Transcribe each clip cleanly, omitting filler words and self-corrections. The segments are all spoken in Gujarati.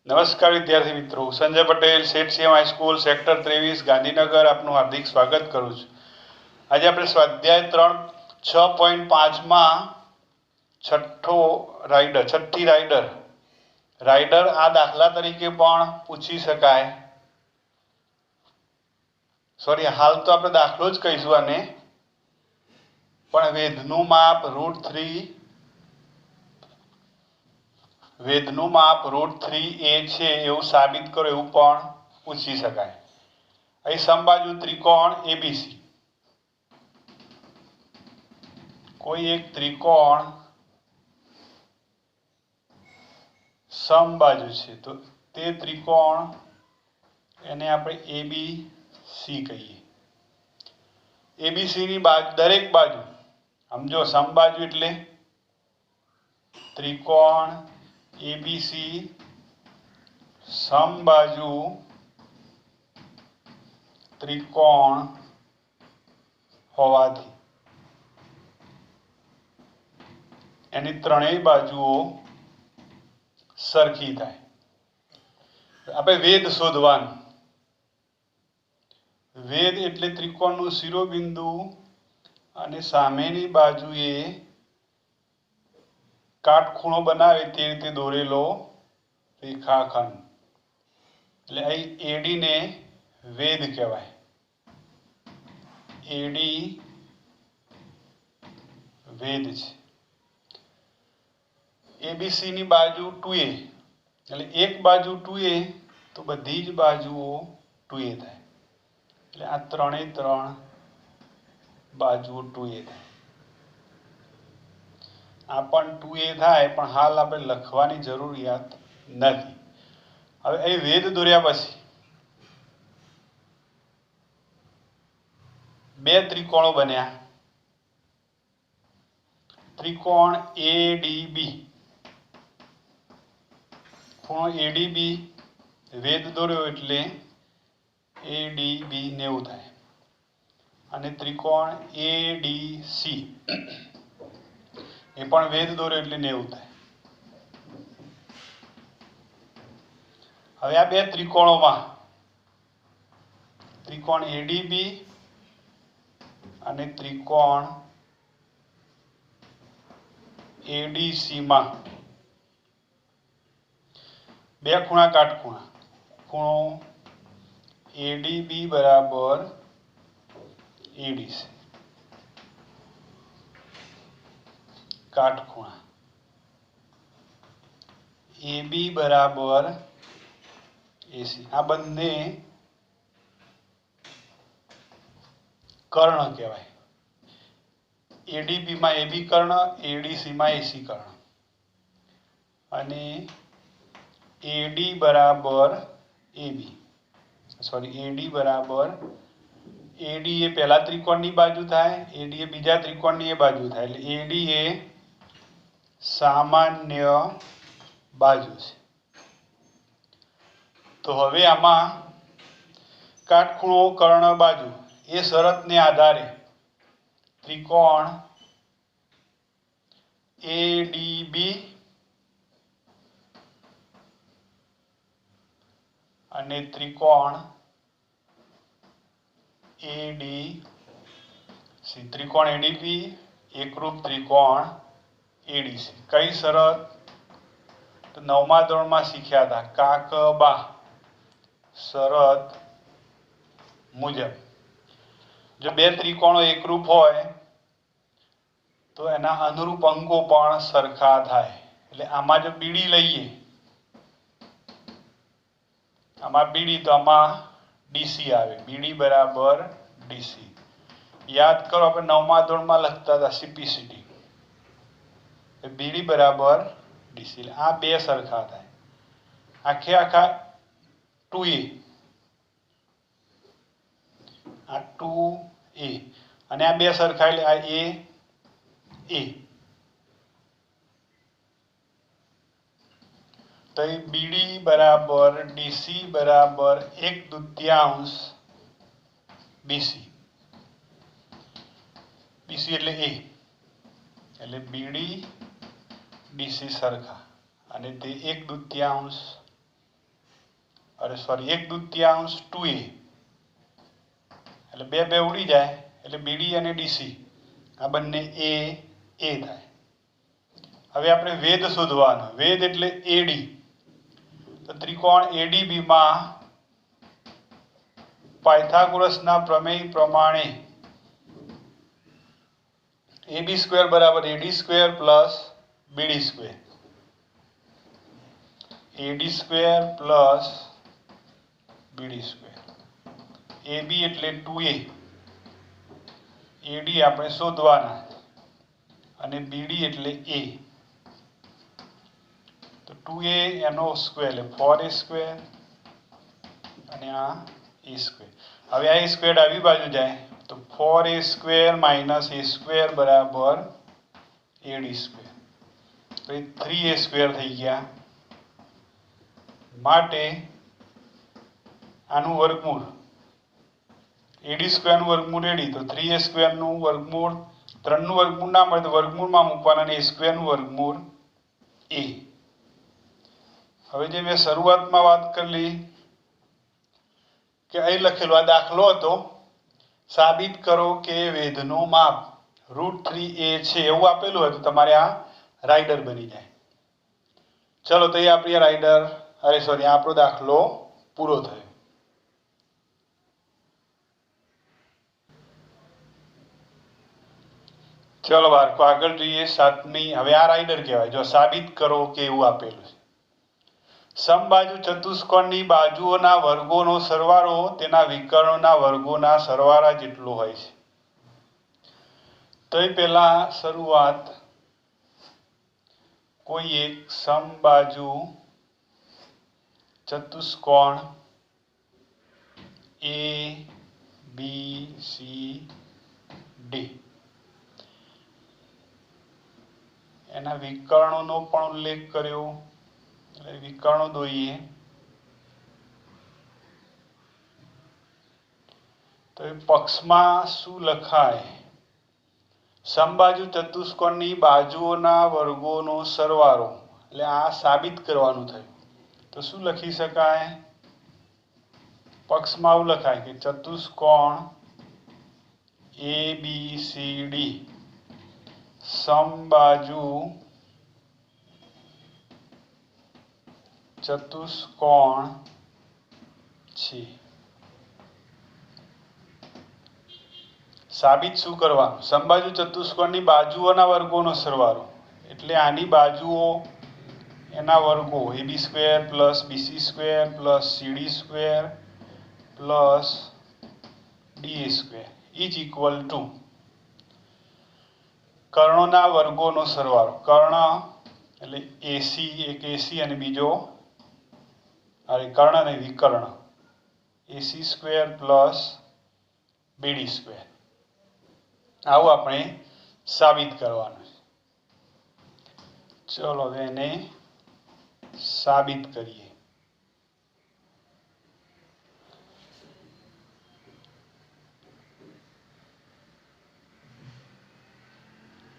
નમસ્કાર વિદ્યાર્થી મિત્રો, સંજય પટેલ, સેઠ સીએમ હાઈસ્કૂલ, સેક્ટર 23, ગાંધીનગર આપનું હાર્દિક સ્વાગત કરું છું. આજે આપણે સ્વાધ્યાય 6.5માં છઠ્ઠી રાઇડર આ દાખલા તરીકે પણ પૂછી શકાય. હાલ તો આપણે દાખલો જ કહીશું આને, પણ વેધનું માપ √3a છે એવું સાબિત કરો એવું પણ પૂછી શકાય. અહીં સમબાજુ ત્રિકોણ એબીસી, કોઈ એક ત્રિકોણ સમબાજુ છે તો તે ત્રિકોણ એને આપણે એબીસી કહીએ. એબીસી ની દરેક બાજુ સમજો, સમબાજુ એટલે ત્રિકોણ એબીસી સમબાજુ ત્રિકોણ હોવાથી એની ત્રણેય બાજુઓ સરખી થાય. આપણે વેધ શોધવાનું. વેધ એટલે ત્રિકોણનું શિરોબિંદુ અને સામેની બાજુએ કાટખૂણો બનાવે તે રીતે દોરેલો રેખાખંડ. એટલે અહીં એડી ને વેધ કહેવાય. એડી વેધ છે. એબીસી ની બાજુ 2a, એટલે એક બાજુ 2a તો બધી જ બાજુઓ 2a થાય. એટલે આ ત્રણે બાજુઓ 2a થાય. આ પણ 2a થાય, પણ હાલ આપણે લખવાની જરૂરિયાત નથી. હવે અહીં વેધ દોર્યા પછી બે ત્રિકોણો બન્યા. ત્રિકોણ એડીબી, ખૂણો એડીબી વેધ દોર્યો એટલે એડીબી 90 થાય. અને ત્રિકોણ એડીસી એ પણ વેધ દોર્યો એટલે 90 થાય. હવે આ બે ત્રિકોણોમાં ત્રિકોણ એડીબી અને ત્રિકોણ એડીસી માં બે ખૂણા કાટખૂણા. ખૂણો એડીબી બરાબર એડીસી, કાટખૂણા એબી બરાબર એસી. આ બંને કર્ણ કહેવાય. એડીબી માં એબી કર્ણ, એડીસી માં એસી કર્ણ. અને એડી બરાબર એબી, એડી બરાબર એડી એ પહેલા ત્રિકોણની બાજુ થાય, એડી એ બીજા ત્રિકોણની એ બાજુ થાય. એટલે એડી એ સામાન્ય બાજુ છે. તો હવે આમાં કાટખૂણો કર્ણ બાજુ એ શરતને આધારે ત્રિકોણ એડીબી અને ત્રિકોણ એડીસી, ત્રિકોણ એડીબી એકરૂપ ત્રિકોણ એડીસી. કઈ શરત? તો 9મા ધોરણમાં શીખ્યા હતા, કાકબા શરત મુજબ જો બે ત્રિકોણો એકરૂપ હોય તો એના અનુરૂપ અંકો પણ સરખા થાય. એટલે આમાં જો બીડી લઈએ, આમાં બીડી તો આમાં ડીસી આવે. બીડી બરાબર ડીસી. યાદ કરો, આપણે 9મા ધોરણમાં લખતા હતા સીપીસીટી. બીડી બરાબર ડીસી. આ બે સરખા થાય. આખા 2a, આ 2a અને આ બે સરખા એટલે આ a. તો એ બીડી બરાબર ડીસી બરાબર 1/2 બીસી. બીસી એટલે a, એટલે બીડી ડીસી સરખા અને તે 1/2 अरे सॉरी 1/2 2a એટલે 2 ઉડી જાય એટલે BD અને DC આ બંને A થાય. હવે આપણે વેધ શોધવાનો. વેધ એટલે AD. તો ત્રિકોણ ADB માં પાયથાગોરસના પ્રમેય પ્રમાણે AB² = AD² plus BD². AD² plus BD². AB એટલે 2a. AD આપણે શોધવાના અને BD એટલે A. તો 2a એનો સ્ક્વેર એટલે 4a² અને આ a². હવે આ a² આવી બાજુ જાય તો 4a² - a² બરાબર AD². તો એ 3a² થઈ ગયા. માટે આનું વર્ગમૂળ AD² નું વર્ગમૂળ AD તો 3a² નું વર્ગમૂળ 3 નું વર્ગમૂળ ના મળે તો વર્ગમૂળમાં મૂકવાના અને a² નું વર્ગમૂળ a. હવે જે મેં શરૂઆતમાં વાત કરી કે અહીં લખેલો આ દાખલો હતો, સાબિત કરો કે વેધનું માપ √3a છે એવું આપેલું હોય તો તમારે આ રાઇડર બની જાય. ચલો તો એ આપણી રાઇડર આપણો દાખલો પૂરો થયો. ચલો બાળકો આગળ જોઈએ. 7મી. હવે આ રાઇડર કહેવાય. જો સાબિત કરો કે એવું આપેલું છે. સમબાજુ ચતુષ્કોણની બાજુઓના વર્ગોનો સરવાળો તેના વિકર્ણોના વર્ગોના સરવાળા જેટલો હોય છે. તો એ પહેલા શરૂઆત કોઈ એક સમબાજુ ચતુષ્કોણ ABCD એના વિકર્ણોનો પણ ઉલ્લેખ કર્યો. વિકર્ણો દોરીએ તો એ પક્ષમાં શું લખાય? સમબાજુ ચતુષ્કોણની બાજુઓના વર્ગોનો સરવાળો. એટલે આ સાબિત કરવાનું થયું. તો શું લખી શકાય? પક્ષમાં આવું લખાય કે ચતુષ્કોણ ABCD સમબાજુ ચતુષ્કોણ છે. સાબિત શું કરવાનું? સમબાજુ ચતુષ્કોણની બાજુઓના વર્ગોનો સરવાળો. એટલે આની બાજુઓ એના વર્ગો AB² plus BC² plus CD² plus DA² is equal to કર્ણોના વર્ગોનો સરવાળો. કર્ણ એટલે AC, એક AC અને બીજો કર્ણ અને વિકર્ણ AC² પ્લસ BD². આવું આપણે સાબિત કરવાનું છે. ચલો હવે એને સાબિત કરીએ.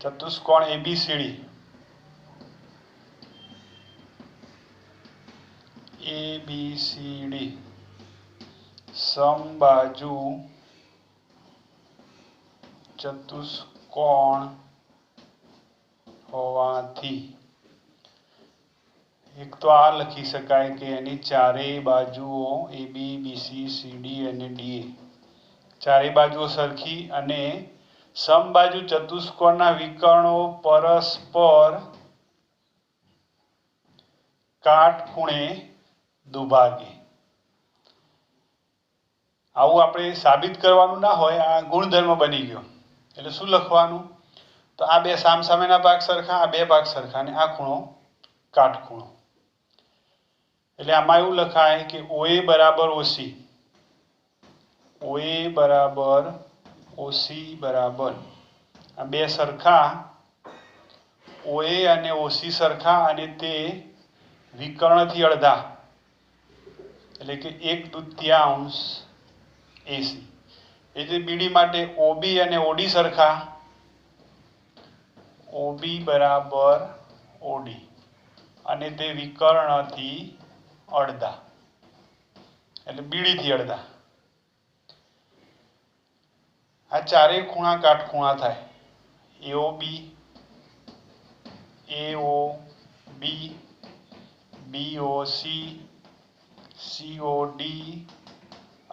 ચતુષ્કોણ ABCD સમબાજુ ચતુષ્કોણ હોવાથી એક તો આ લખી શકાય કે એની ચારેય બાજુઓ AB, BC, CD અને DA ચારેય બાજુઓ સરખી અને સમબાજુ ચતુષ્કોણના વિકર્ણો પરસ્પર કાટખૂણે દુભાગે. આવું આપણે સાબિત કરવાનું ના હોય, આ ગુણધર્મ બની ગયો. એટલે શું લખવાનું? તો આ બે સામસામેના ભાગ સરખા, આ બે ભાગ સરખા અને આ ખૂણો કાટખૂણો. એટલે આમાં એવું લખાય કે OA બરાબર OC, OA બરાબર OC બરાબર આ બે સરખા, OA અને OC સરખા અને તે વિકર્ણથી અડધા એટલે કે 1/2 AC. એ જે BD માટે OB અને OD સરખા, OB બરાબર OD અને તે વિકર્ણથી અડધા. એટલે બીડીથી અડધા. આ ચારેય ખૂણા કાટખૂણા થાય. AOB, AOB, BOC, COD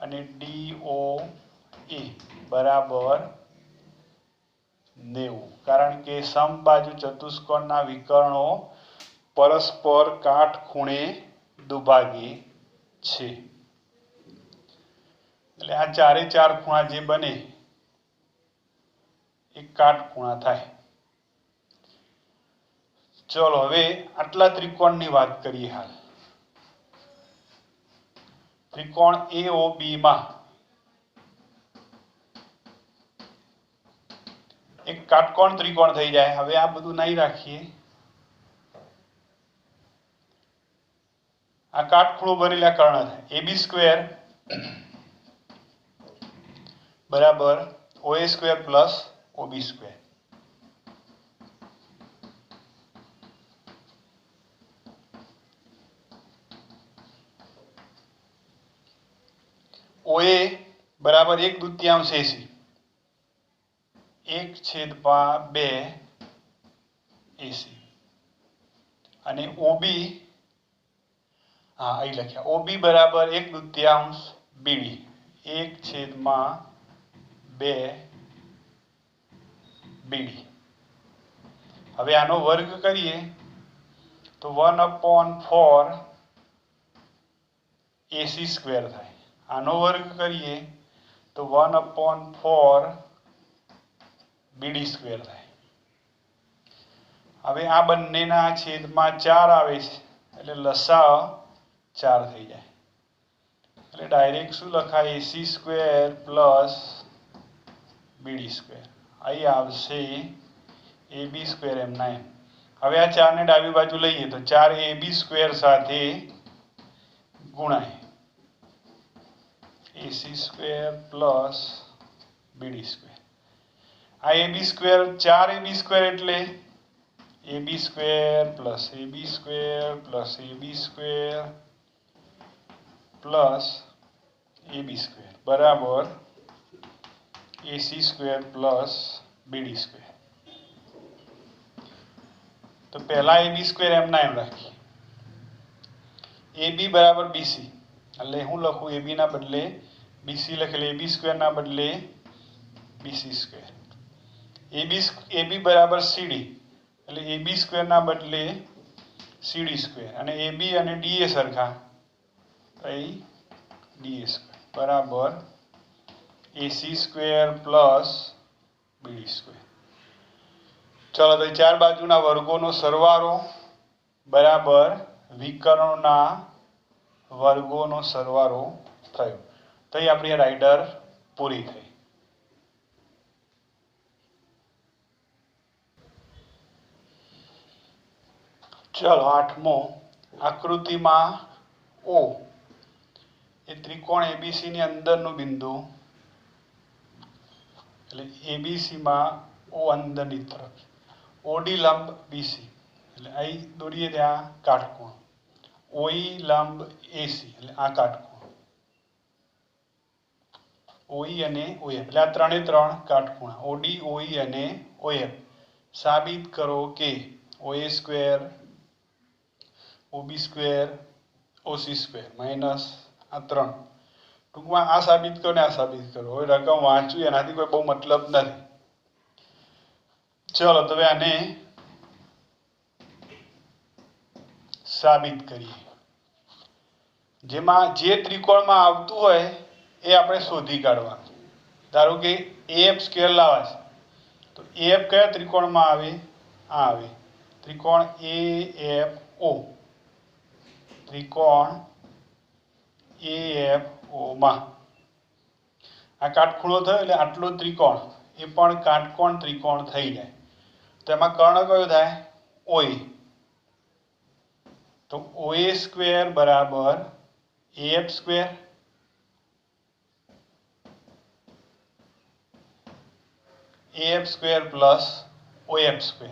અને DOA બરાબર 90. કારણ કે સમબાજુ ચતુષ્કોણના વિકર્ણો પરસ્પર કાટખૂણે દુભાગે છે. એટલે આ ચારે ચાર ખૂણા જે બને એ કાટખૂણા થાય. ચલો હવે આટલા ત્રિકોણની વાત કરીએ. હાલ ત્રિકોણ AOB માં એક કાટકોણ ત્રિકોણ થઈ જાય. હવે આ બધું નહીં રાખીએ. આ કાટખૂણો બનેલા કર્ણ થાય. AB² બરાબર OA² પ્લસ OB². OA બરાબર 1/2 AC, 1/2 AC અને OB અહીં લખ્યા. OB બરાબર 1/2 BD, 1/2 BD. હવે આનો વર્ગ કરીએ તો 1/4 AC² થાય. આનો વર્ગ કરીએ તો 1/4 BD² થાય. હવે આ બંનેના છેદમાં 4 આવે છે એટલે લસાઅ 4 થઈ જાય. એટલે ડાયરેક્ટ શું લખાય? AC² plus BD². અહીં આવશે AB² એમના એમ. હવે આ 4 ને ડાબી બાજુ લઈએ તો 4 AB² સાથે ગુણાય. AC² plus BD². આ AB² 4AB² એટલે AB² plus AB² plus AB² plus AB² બરાબર AC² પ્લસ BD². તો પહેલા AB² એમના એમ રાખીએ. AB બરાબર BC એટલે હું લખું AB ના બદલે BC લખેલ, AB² ના બદલે BC². AB બરાબર CD એટલે AB² ના બદલે CD² અને AB અને DA સરખા અહીં DA² બરાબર AC² પ્લસ BD². ચલો તો ચાર બાજુના વર્ગોનો સરવાળો બરાબર વિકર્ણોના વર્ગોનો સરવાળો થયો. તો અહીં આપણી રાઇડર પૂરી થઈ. ચલો 8મો. આકૃતિમાં O એ ત્રિકોણ ABC ની અંદરનું બિંદુ, એટલે ABC માં O અંદરની તરફ, OD લંબ BC એટલે અહીં દોરીએ ત્યાં કાટકોણ, OE લંબ AC એટલે આ કાટકોણ, OE અને OF એટલે આ ત્રણે ત્રણ કાટકોણ, OD, OE અને OF. સાબિત કરો કે OA², OB² OC² માઇનસ આ ત્રણ. ટૂંકમાં આ સાબિત કરો ને આ સાબિત કરો. હવે રકમ વાંચવી એનાથી કોઈ બહુ મતલબ નથી. ચલો તો હવે આને સાબિત કરીએ. જેમાં જે ત્રિકોણમાં આવતું હોય એ આપણે શોધી કાઢવાનું. ધારો કે AF² લાવવા છે તો AF કયા ત્રિકોણમાં આવે? આ આવે ત્રિકોણ AFO. ત્રિકોણ AFO માં આ કાટખૂણો થયો એટલે આટલો ત્રિકોણ એ પણ કાટકોણ ત્રિકોણ થઈ જાય. તો એમાં કર્ણ કયો થાય? OA. તો OA² બરાબર AF², AF² પ્લસ OF².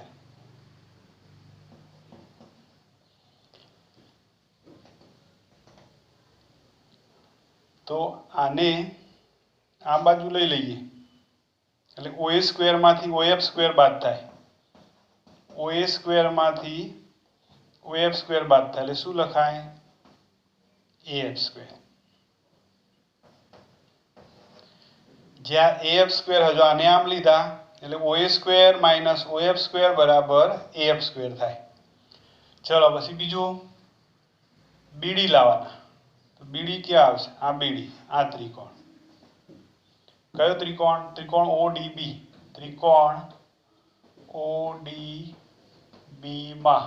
તો આને આ બાજુ લઈ લઈએ એટલે OA સ્ક્વેરમાંથી OF સ્ક્વેર બાદ થાય, OA સ્ક્વેરમાંથી OF સ્ક્વેર બાદ થાય એટલે શું લખાય? AF square. જ્યાં AF સ્ક્વેર હજુ આને આમ લીધા એટલે OA square minus OF square બરાબર AF સ્ક્વેર થાય. ચલો પછી બીજું BD લાવવાના. તો BD ક્યાં આવશે? આ BD, આ ત્રિકોણ. કયો ત્રિકોણ? ત્રિકોણ ODB. ત્રિકોણ ODB માં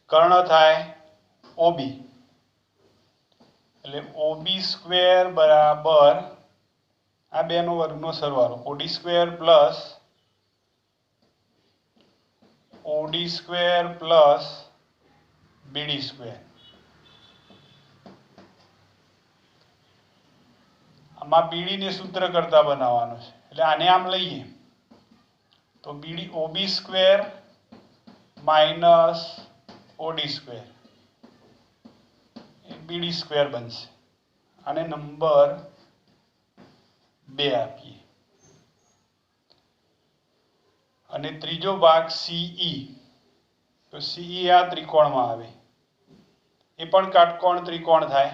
કર્ણ થાય OB. એટલે OB સ્ક્વેર બરાબર આ બેનો વર્ગનો સરવાળો OD square plus OD square plus BD square. આમાં BD ને સૂત્ર કરતા બનાવવાનો છે એટલે આને આમ લઈએ તો BD OB square minus OD square BD square બનશે. આને નંબર 2 આપીએ. અને ત્રીજો ભાગ CE. તો CE આ ત્રિકોણમાં આવે, એ પણ કાટકોણ ત્રિકોણ થાય,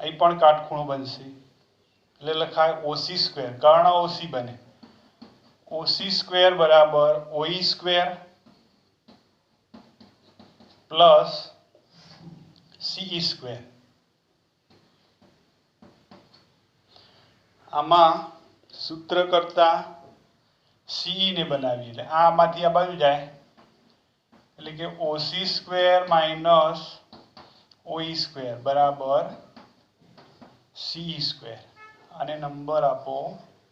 અહીં પણ કાટખૂણો બનશે એટલે લખાય OC સ્ક્વેર. કર્ણ OC બને. OC સ્ક્વેર બરાબર OE square plus CE square. આમાં સૂત્ર કરતા CE ને બનાવીએ એટલે આમાંથી આ બાજુ જાય એટલે કે OC square minus OE square બરાબર CE સ્ક્વેર. અને નંબર આપો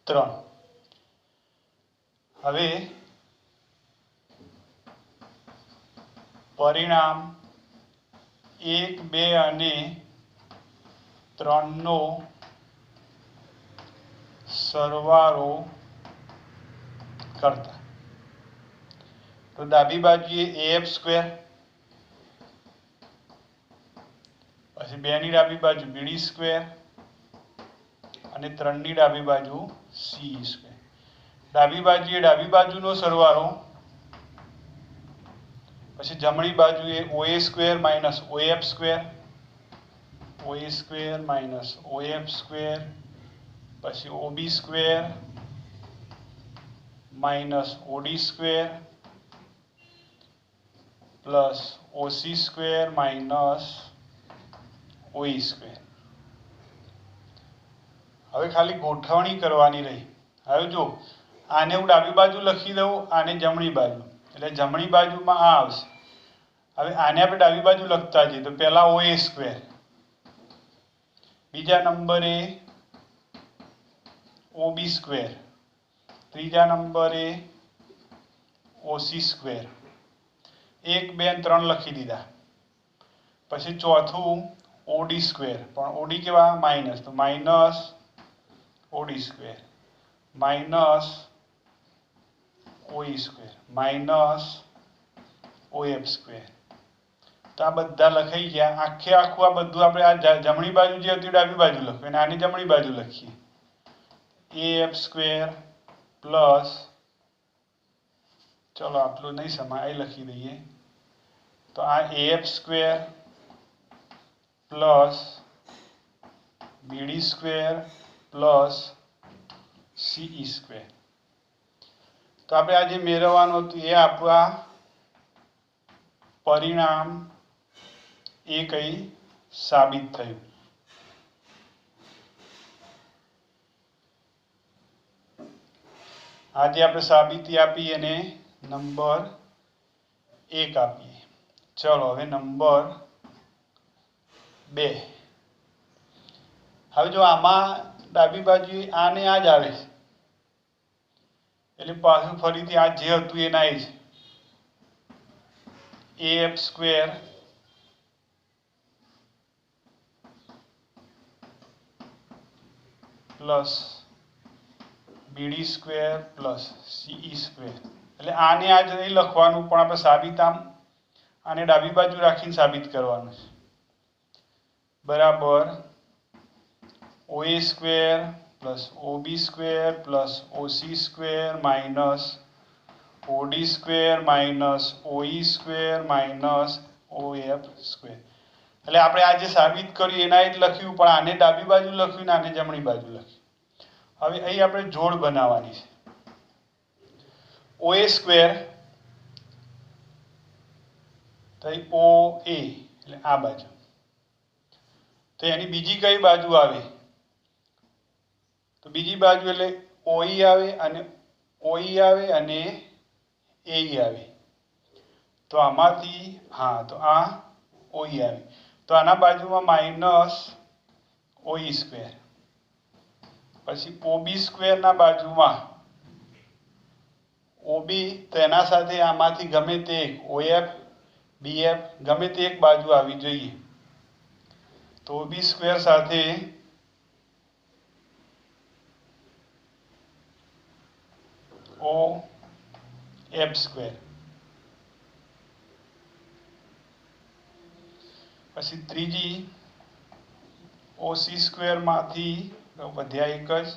3. હવે પરિણામ 1, 2 અને 3 નો સરવાળો કરતા. તો ડાબી બાજુએ AF સ્ક્વેર, પછી 2 ની ડાબી બાજુ BD સ્ક્વેર અને 3 ની ડાબી બાજુ CE સ્ક્વેર. ડાબી બાજુએ ડાબી બાજુનો સરવાળો, પછી જમણી બાજુએ OA square minus OF square, OA square minus OF square, પછી OB square minus OD square plus OC square minus OE square. હવે ખાલી ગોઠવણી કરવાની રહી. હવે જો આને હું ડાબી બાજુ લખી દઉં, આને જમણી બાજુ, એટલે જમણી બાજુમાં આ આવશે. હવે આને આપણે ડાબી બાજુ લખતા જઈએ તો પહેલા OA સ્ક્વેર, બીજા નંબરે OB સ્ક્વેર, ત્રીજા નંબરે OC સ્ક્વેર. 1, 2 અને 3 લખી દીધા. પછી ચોથું OD સ્ક્વેર, પણ OD કેવા? માઇનસ, તો minus OD square minus OE square minus OF square. તો આ બધા લખાઈ ગયા. આખે આખું આ બધું આપણે આ જમણી બાજુ જે હતી ડાબી બાજુ લખીએ અને આની જમણી બાજુ લખીએ. AF સ્ક્વેર પ્લસ, ચલો આટલું નહીં સમાય, અહીં લખી દઈએ. તો આ AF square plus BD square plus CE square. તો આપણે આજે મેળવવાનું હતું એ આપણા પરિણામ એ કઈ સાબિત થયું. આજે આપણે સાબિતી આપી અને નંબર 1 આપીએ. ચલો હવે નંબર 2. હવે જો આમાં ડાબી બાજુ આને આ જ આવે છે એટલે પાછું ફરીથી આ જે હતું એના એ છે. AF square plus BD square plus CE square. એટલે આને આ જ નહીં લખવાનું, પણ આપણે સાબિત આને ડાબી બાજુ રાખીને સાબિત કરવાનું છે. बराबर OA square plus OB square plus OC square minus OD square minus OE square minus OF square. એટલે આપણે આ જે સાબિત કર્યું એના જ લખ્યું, પણ આને ડાબી બાજુ લખ્યું ને આને જમણી બાજુ લખ્યું. હવે અહીં આપણે જોડ બનાવવાની છે. OA સ્ક્વેર તો OA એટલે આ બાજુ, તો એની બીજી કઈ બાજુ આવે? તો બીજી બાજુ એટલે OE આવે અને OE આવે અને AE આવે. તો આમાંથી હા, તો આ OE આવે, તો આના બાજુમાં માઇનસ OE સ્ક્વેર, પછી OB સ્ક્વેરના બાજુમાં OB, તો એના સાથે આમાંથી ગમે તે એક OF BF ગમે તે એક બાજુ આવી જોઈએ. તો OB સ્ક્વેર સાથે OF સ્ક્વેર, પછી ત્રીજી OC સ્ક્વેરમાંથી વધ્યા એક જ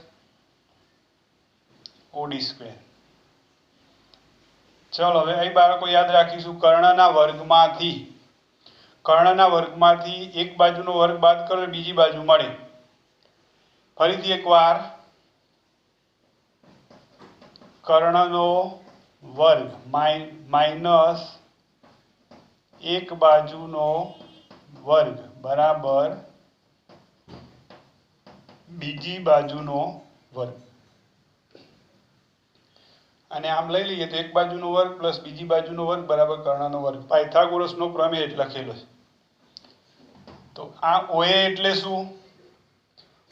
OD સ્ક્વેર. ચલો હવે અહીં બાળકો યાદ રાખીશું કર્ણના વર્ગમાંથી એક બાજુનો વર્ગ બાદ કરો બીજી બાજુ મળે. ફરીથી એકવાર કર્ણનો વર્ગ માઇનસ એક બાજુનો વર્ગ બરાબર બીજી બાજુનો વર્ગ. અને આમ લઈ લઈએ તો એક બાજુનો વર્ગ પ્લસ બીજી બાજુનો વર્ગ બરાબર કર્ણનો વર્ગ. પાયથાગોરસનો પ્રમેય જ લખેલો છે. તો આ OA એટલે શું?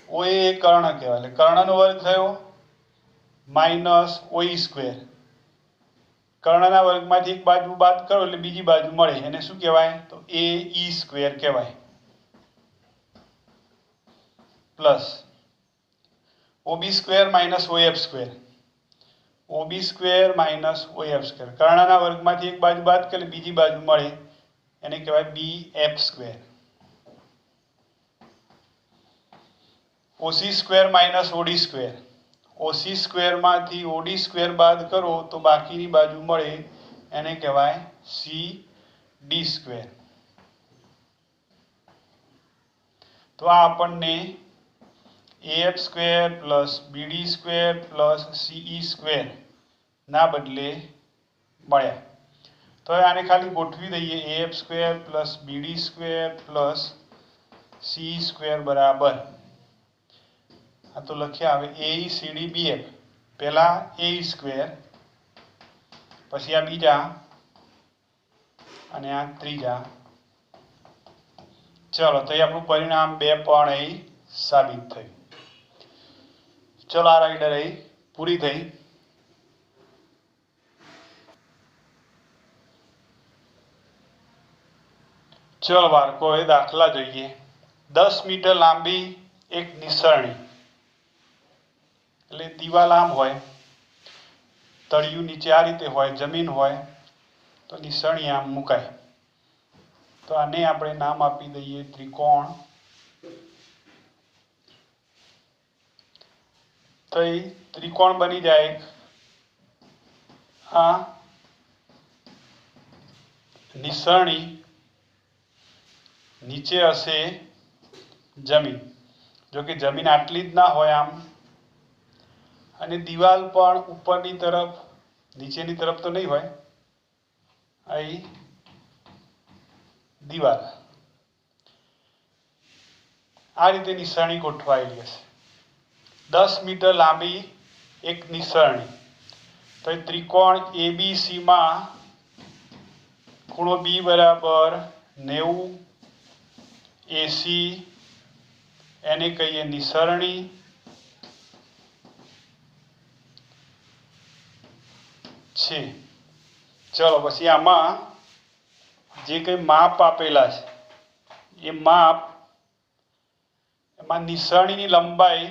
OA એ કર્ણ કહેવાય, એટલે કર્ણનો વર્ગ થયો માઇનસ OE સ્ક્વેર. કર્ણના વર્ગમાંથી એક બાજુ બાદ કરો એટલે બીજી બાજુ મળે, એને શું કહેવાય? તો AE સ્ક્વેર કહેવાય, plus OB square minus OF square, OB square minus OF square. કર્ણના વર્ગમાંથી એક બાજુ બાદ કરે બીજી બાજુ મળે, એને કહેવાય BF square. OC square minus OD square, OC સ્ક્વેરમાંથી OD square બાદ કરો તો બાકીની બાજુ મળે, એને કહેવાય CD સ્ક્વેર. તો આ આપણને AF square plus BD square plus CE square ના બદલે મળ્યા. તો હવે આને ખાલી ગોઠવી દઈએ. AF square plus BD square plus CE square બરાબર, આ તો લખ્યા હવે AECD BF. પહેલા AE સ્ક્વેર, પછી આ બીજા અને આ ત્રીજા. ચલો તો એ આપણું પરિણામ 2 પણ અહીં સાબિત થયું. ચલો આ રાઈડર અહીં પૂરી થઈ. ચલો બાળકો હવે દાખલા જોઈએ. 10 મીટર લાંબી એક નિસરણી, એટલે દિવાલ આમ હોય, તળિયું નીચે આ રીતે હોય, જમીન હોય, તો નિસરણી આમ મુકાય. તો આને આપણે નામ આપી દઈએ ત્રિકોણ. તો એ ત્રિકોણ બની જાય. આ નિસરણી નીચે હશે જમીન, જો કે જમીન આટલી જ ના હોય આમ, અને દિવાલ પણ ઉપરની તરફ નીચેની તરફ તો નહીં હોય. અહીં દિવાલ આ રીતે નિસરણી ગોઠવાયેલી હશે. 10 મીટર લાંબી એક નિસરણી. તો એ ત્રિકોણ ABC માં ખૂણો B બરાબર 90, AC એને કહીએ નિસરણી, છે. ચલો પછી આમાં જે કંઈ માપ આપેલા છે એ માપ, એમાં નિસરણીની લંબાઈ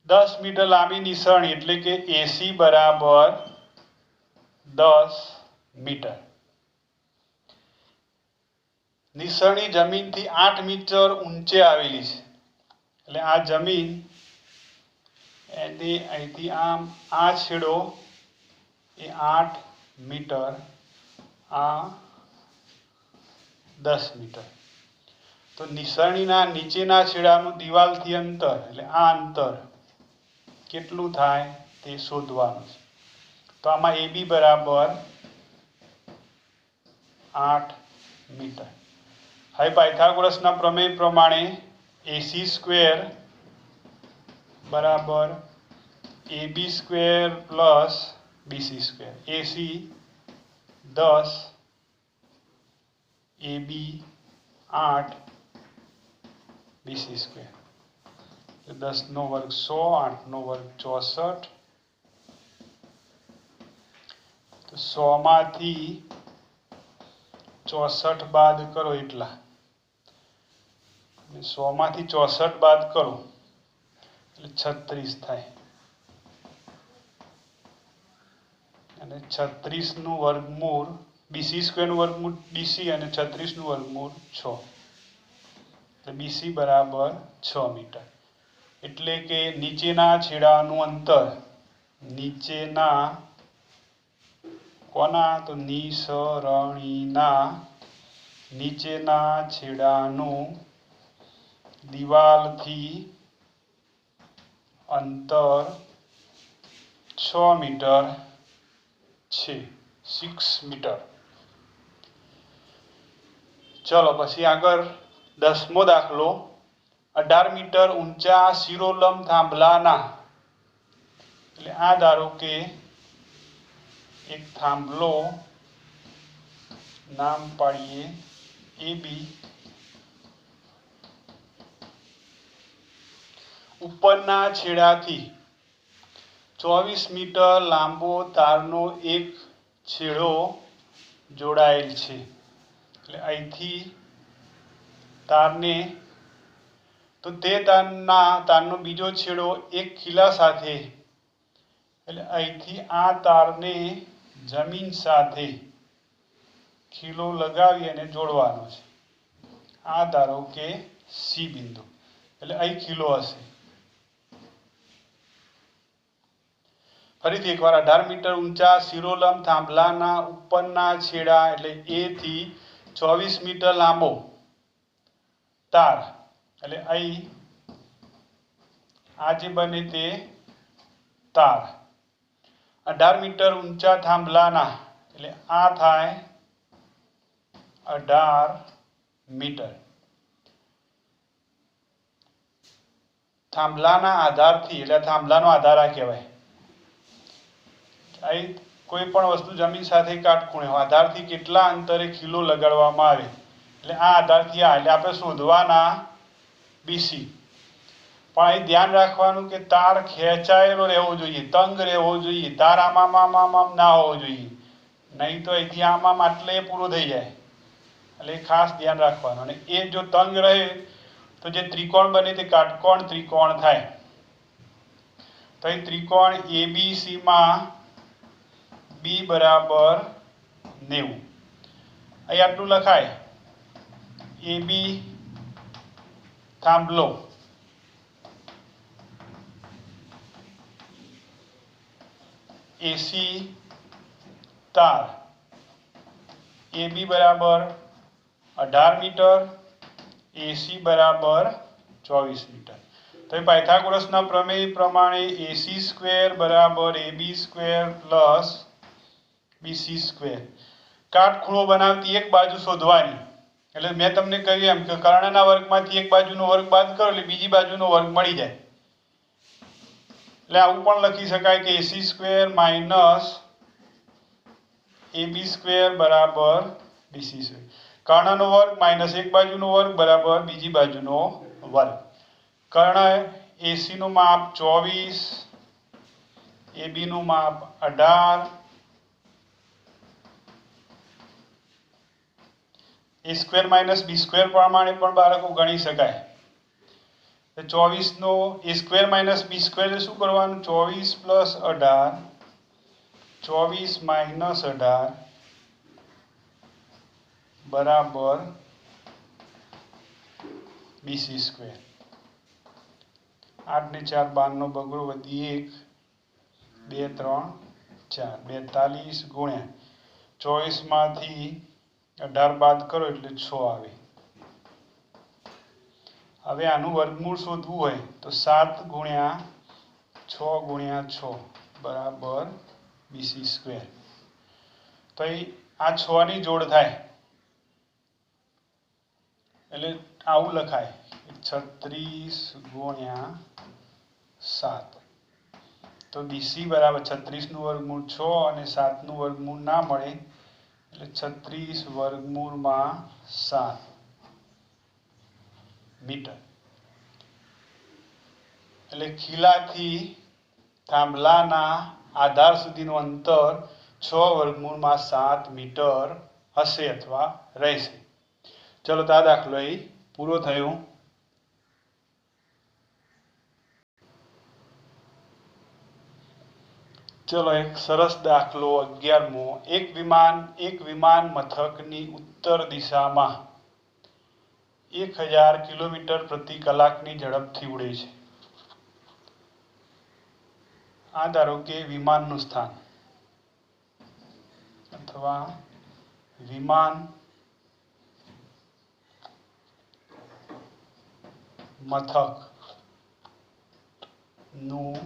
10 મીટર લાંબી નિસરણી એટલે કે AC બરાબર 10 મીટર. નિસરણી જમીનથી 8 મીટર ઊંચે આવેલી છે. એટલે આ જમીન અહીંથી આમ આ છેડો એ 8 મીટર, આ 10 મીટર. તો નિસરણીના નીચેના છેડાનું દિવાલથી અંતર એટલે આ અંતર કેટલું થાય તે શોધવાનું છે. તો આમાં AB બરાબર 8 મીટર. હવે પાયથાગોરસના પ્રમેય પ્રમાણે AC સ્ક્વેર બરાબર AB square plus BC square. AC 10, AB 8, BC square. 10 નો વર્ગ 100, 8 નો વર્ગ 64. તો 100 માંથી 64 બાદ કરો એટલા. 100 માંથી 64 બાદ કરો એટલે 36 થાય. અને 36 નું વર્ગમૂળ BC સ્ક્વેર નું વર્ગમૂળ BC અને 36 નું વર્ગમૂળ 6. તો BC બરાબર 6 મીટર. એટલે કે નીચેના છેડાનું અંતર, નીચેના કોના તો નિસરણીના નીચેના છેડાનું દિવાલથી અંતર 6 મીટર છે, 6 મીટર. ચલો પછી આગળ 10મો દાખલો. 18 મીટર ઊંચા શિરોલંબ થાંભલાના, એટલે આ ધારો કે એક થાંભલો, નામ પાડીએ AB, ઉપરના છેડાથી 24 મીટર લાંબો તારનો એક છેડો જોડાયેલ છે. એટલે અહીંથી તારને, તો તે તારનો બીજો છેડો એક ખીલા સાથે, એટલે અહીંથી આ તારને જમીન સાથે ખીલો લગાવી અને જોડવાનો છે. આ ધારો કે C બિંદુ, એટલે અહીં ખીલો હશે. ફરીથી એકવાર 18 મીટર ઊંચા શિરોલંબ થાંભલાના ઉપરના છેડા એટલે A થી 24 મીટર લાંબો તાર, એટલે અહીં આ જે બને તે તાર 18 મીટર ઊંચા થાંભલાના, એટલે આ થાય 18 મીટર. થાંભલાના આધારથી, એટલે થાંભલાનો આધાર આ કહેવાય. અહીં કોઈ પણ વસ્તુ જમીન સાથે કાટખૂણે આધારથી કેટલા અંતરે ખીલો લગાડવામાં આવે, એટલે આ આધારથી આ, એટલે આપણે શોધવાના BC. પણ અહીં ધ્યાન રાખવાનું કે તાર ખેંચાયેલો રહેવો જોઈએ, તંગ રહેવો જોઈએ. તાર આમ ના હોવો જોઈએ, નહીં તો અહીંથી આમ આટલે પૂરો થઈ જાય. એટલે ખાસ ધ્યાન રાખવાનું. અને એ જો તંગ રહે તો જે ત્રિકોણ બને તે કાટકોણ ત્રિકોણ થાય. તો અહીં ત્રિકોણ ABC માં B બરાબર 90. અહીં આટલું લખાય. AB થાંભલો, AC તાર, AB બરાબર 18 મીટર, AC બરાબર 24 મીટર. તો એ પાયથાગોરસના પ્રમેય પ્રમાણે AC સ્ક્વેર બરાબર AB square plus BC square. કાટખૂણો બનાવતી એક બાજુ શોધવાની. એટલે મેં તમને કહ્યું એમ કે કર્ણના વર્ગમાંથી એક બાજુનો વર્ગ બાદ કરો એટલે બીજી બાજુનો વર્ગ મળી જાય. એટલે આવું પણ લખી શકાય કે AC square minus AB square બરાબર BC સ્ક્વેર. કર્ણનો વર્ગ માઇનસ એક બાજુનો વર્ગ બરાબર બીજી બાજુનો વર્ગ. કર્ણ AC નું માપ 24, AB નું માપ 18, A square minus B square પ્રમાણે પણ બાળકો ગણી શકાય. 24 નો A square minus B square શું કરવાનું? 24 પ્લસ 18, 24 માઇનસ 18 બરાબર BC²। 8 ને 4 12 નો બગડો વધી 1 2 3 4 42 ગુણ્યા 24 માંથી 18 બાદ કરો એટલે 6 આવે। હવે આનું વર્ગમૂળ શોધવું હોય તો 7 ગુણ્યા 6 ગુણ્યા 6 બરાબર BC²। તો આ 6 ની જોડ થાય એટલે આવું લખાય 36 ગુણ્યા 7। તો BC બરાબર 36 નું વર્ગમૂળ 6 અને 7 નું વર્ગમૂળ ના મળે એટલે 36 વર્ગમૂળમાં 7 મીટર। એટલે ખીલાથી થાંભલાના આધાર સુધીનું અંતર 6 વર્ગમૂળમાં 7 મીટર હશે અથવા રહેશે। ચલો તો આ દાખલો અહીં પૂરો થયો। ચલો એક સરસ દાખલો 11મો। એક વિમાન મથકની ઉત્તર દિશામાં 1000 કિલોમીટર પ્રતિ કલાકની ઝડપથી ઉડે છે। આ ધારો કે વિમાનનું સ્થાન અથવા વિમાન મથકનું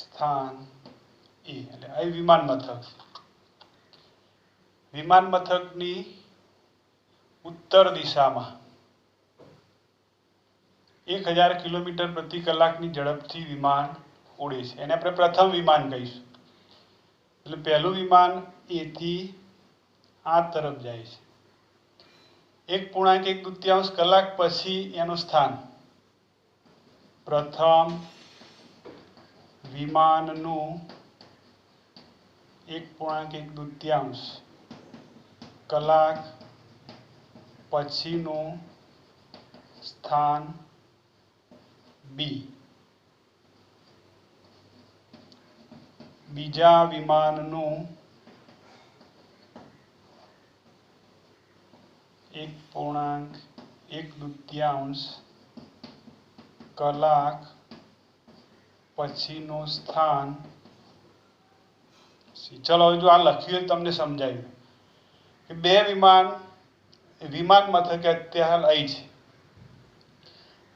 સ્થાન એ એટલે આ વિમાન મથક। વિમાન મથકની ઉત્તર દિશામાં 1000 કિલોમીટર પ્રતિ કલાકની ઝડપથી વિમાન ઉડે છે। એને આપણે પ્રથમ વિમાન કહીશું। એટલે પહેલું વિમાન એ થી આ તરફ જાય છે। 1.1 કલાક પછી એનું સ્થાન પ્રથમ વિમાનનું 1.1 કલાક પછીનું સ્થાન બી। બીજા વિમાનનું 1.1 કલાક પછીનું સ્થાન સી। ચલો જો આ લખ્યું તમને સમજાયું કે બે વિમાન મથકે અત્યારે અહીં છે।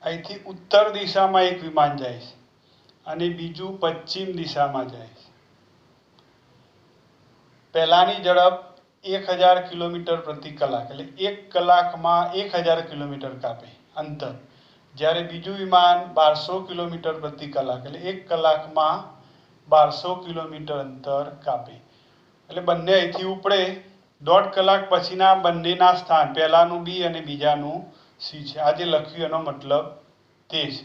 અહીંથી ઉત્તર દિશામાં એક વિમાન જાય છે અને બીજું પશ્ચિમ દિશામાં જાય છે। પહેલાની ઝડપ 1000 કિલોમીટર પ્રતિ કલાક એટલે 1 કલાકમાં 1000 કિલોમીટર કાપે અંતર, જ્યારે બીજું વિમાન 1200 કિલોમીટર પ્રતિ કલાક એટલે 1 કલાકમાં 1200 કિલોમીટર અંતર કાપે। એટલે બંને અહીંથી ઉપડે 1.5 કલાક પછીના બંનેના સ્થાન પહેલાનું બી અને બીજાનું સી છે। આ જે લખ્યું એનો મતલબ તે છે।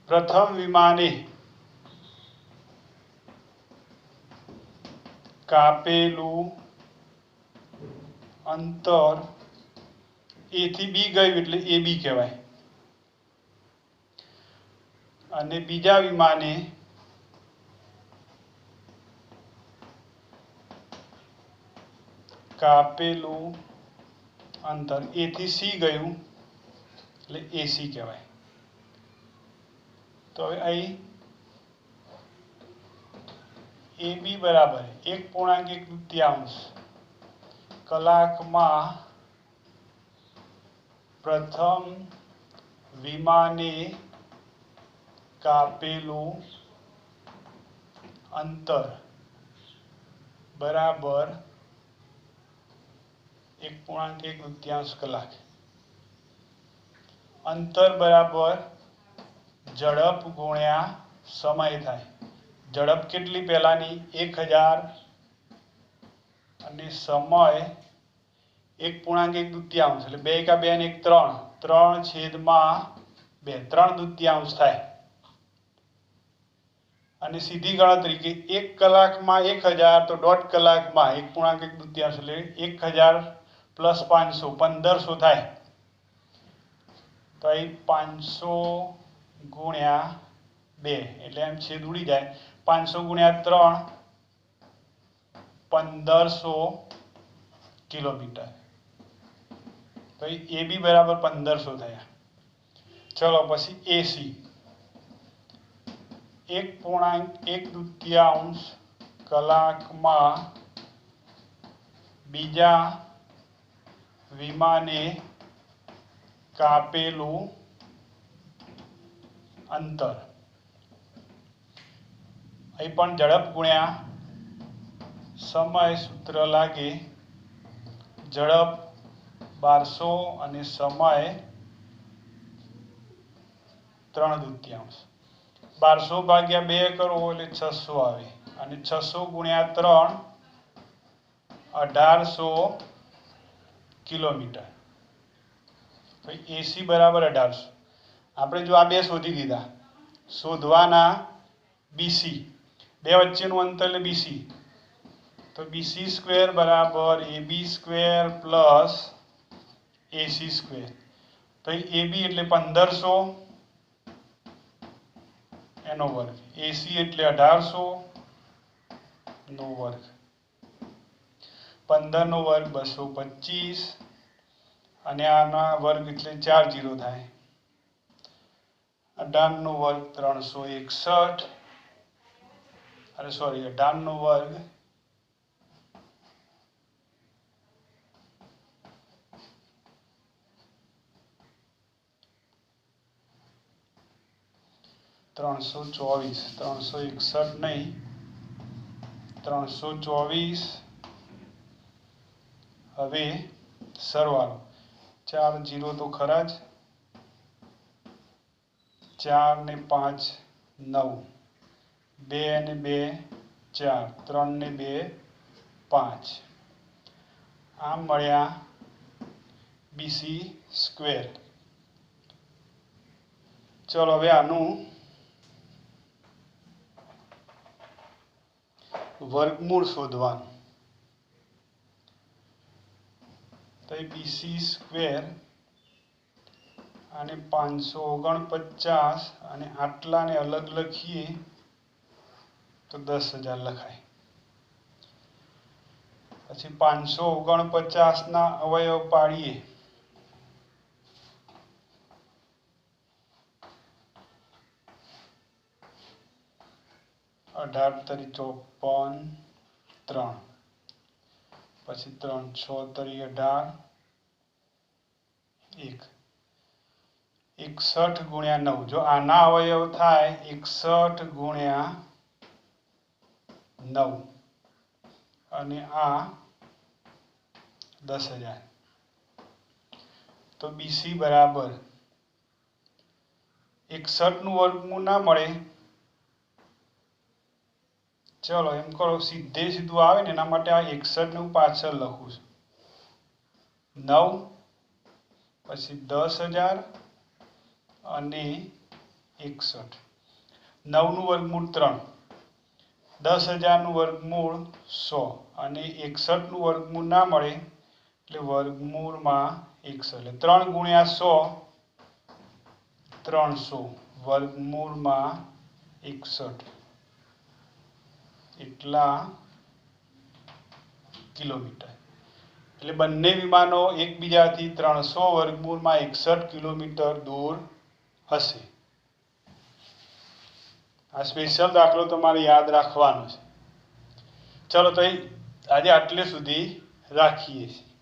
પ્રથમ વિમાને કાપેલું અંતર એ થી બી ગયું એટલે એ બી કહેવાય અને બીજા વિમાને કાપેલું અંતર એ થી સી ગયું એટલે એસી કહેવાય। તો હવે અહીં એ બી બરાબર 1.1 કલાકમાં પ્રથમ વિમાને કાપેલું અંતર બરાબર 1.1 કલાક। અંતર બરાબર ઝડપ ગુણ્યા સમય થાય। ઝડપ કેટલી પહેલાની 1000 અને સમય 1.1 એટલે 2 × 2 ને 1 3 3/2 થાય અને સીધી ગણતરી કે 1 કલાકમાં 1000 તો 1.5 કલાકમાં 1.1 એટલે 1000 + 500 1500 થાય। તો અહીં 500 ગુણ્યા 2 એટલે એમ છેદ ઉડી જાય 500 ગુણ્યા 3 1500 કિલોમીટર। તો એ બી બરાબર 1500 થયા. ચલો પછી એસી 1.1 કલાકમાં બીજા વિમાને કાપેલું અંતર. અહીં પણ ઝડપ ગુણ્યા સમય સૂત્ર લાગે. ઝડપ 1200 અને સમય 3/2. 1200 ભાગ્યા 2 કરો એટલે 600 આવે અને 600 ગુણ્યા 3 1800 કિલોમીટર. તો એસી બરાબર 1800. આપણે જો આ બે શોધી દીધા, શોધવાના બીસી, બે વચ્ચેનું અંતર એટલે બીસી. તો બીસી સ્ક્વેર બરાબર AB square plus AC square. તો એબી એટલે 1500 એનો વર્ગ, એસી એટલે 1800 નો વર્ગ. 15 નો વર્ગ 225 અને આના વર્ગ એટલે 4 0 થાય. 18 નો વર્ગ 361 અરે સોરી 18 નો વર્ગ 324, 361 નહીં, 324. હવે સરવાળો 4 0 તો ખરા જ, 4 ને 5 9, 2 ને 2 4, 3 ને 2 5. આમ મળ્યા બીસી સ્ક્વેર. ચલો હવે આનું વર્ગમૂળ શોધવાનું. તો બીસી સ્ક્વેર અને 549 અને આટલાને અલગ લખીએ તો 10,000 લખાય. પછી 549 ના અવયવ પાડીએ અઢાર તરી 54 3, પછી 3 6 તરી 18 1, 61 ગુણ્યા 9. જો આના અવયવ થાય 61 ગુણ્યા 9 અને આ 10,000. તો બીસી બરાબર 61 નું વર્ગમૂળ ના મળે. ચલો એમ કરો, સીધે સીધું આવે ને એના માટે આ 61 નું પાછળ લખું છું. 9 પછી 10,000 અને 61. 9 નું વર્ગમૂળ 3, 10,000 નું વર્ગમૂળ 100 અને 61 નું વર્ગમૂળ ના મળે એટલે વર્ગમૂળમાં 100 એટલે 3 ગુણ્યા 100 300 વર્ગમૂળમાં 61 એટલા કિલોમીટર. એટલે બંને વિમાનો એકબીજાથી 300 વર્ગમૂળમાં 61 કિલોમીટર દૂર હશે. આ સ્પેશિયલ દાખલો તમારે યાદ રાખવાનો છે. ચલો તો આજે આટલે સુધી રાખીએ છીએ.